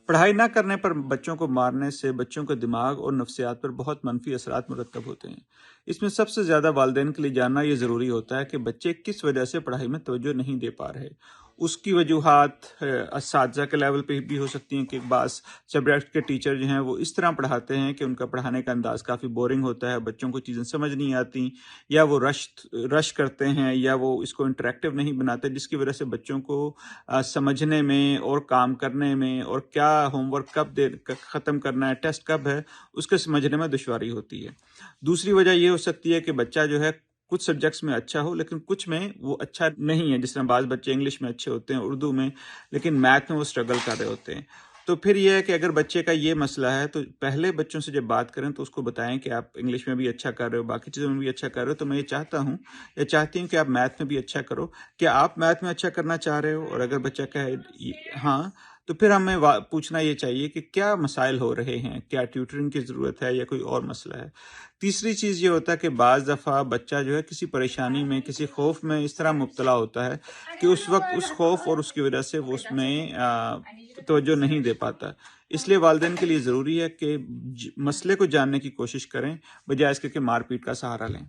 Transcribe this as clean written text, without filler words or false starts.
پڑھائی نہ کرنے پر بچوں کو مارنے سے بچوں کے دماغ اور نفسیات پر بہت منفی اثرات مرتب ہوتے ہیں۔ اس میں سب سے زیادہ والدین کے لیے جاننا یہ ضروری ہوتا ہے کہ بچے کس وجہ سے پڑھائی میں توجہ نہیں دے پا رہے۔ اس کی وجوہات اساتذہ کے لیول پہ بھی ہو سکتی ہیں کہ بعض سبجیکٹ کے ٹیچر جو ہیں وہ اس طرح پڑھاتے ہیں کہ ان کا پڑھانے کا انداز کافی بورنگ ہوتا ہے، بچوں کو چیزیں سمجھ نہیں آتی، یا وہ رش کرتے ہیں، یا وہ اس کو انٹریکٹیو نہیں بناتے، جس کی وجہ سے بچوں کو سمجھنے میں اور کام کرنے میں اور کیا ہوم ورک کب ختم کرنا ہے، ٹیسٹ کب ہے، اس کے سمجھنے میں دشواری ہوتی ہے۔ دوسری وجہ یہ ہو سکتی ہے کہ بچہ جو ہے کچھ سبجیکٹس میں اچھا ہو لیکن کچھ میں وہ اچھا نہیں ہے، جس طرح بعض بچے انگلش میں اچھے ہوتے ہیں، اردو میں، لیکن میتھ میں وہ اسٹرگل کر رہے ہوتے ہیں۔ تو پھر یہ ہے کہ اگر بچے کا یہ مسئلہ ہے تو پہلے بچوں سے جب بات کریں تو اس کو بتائیں کہ آپ انگلش میں بھی اچھا کر رہے ہو، باقی چیزوں میں بھی اچھا کر رہے ہو، تو میں یہ چاہتا ہوں یا چاہتی ہوں کہ آپ میتھ میں بھی اچھا کرو۔ کیا آپ میتھ میں اچھا کرنا چاہ رہے ہو؟ اور اگر بچہ کہے ہاں، تو پھر ہمیں پوچھنا یہ چاہیے کہ کیا مسائل ہو رہے ہیں، کیا ٹیوٹرنگ کی ضرورت ہے یا کوئی اور مسئلہ ہے۔ تیسری چیز یہ ہوتا ہے کہ بعض دفعہ بچہ جو ہے کسی پریشانی میں، کسی خوف میں اس طرح مبتلا ہوتا ہے کہ اس وقت اس خوف اور اس کی وجہ سے وہ اس میں توجہ نہیں دے پاتا۔ اس لیے والدین کے لیے ضروری ہے کہ مسئلے کو جاننے کی کوشش کریں بجائے اس کے کہ مار پیٹ کا سہارا لیں۔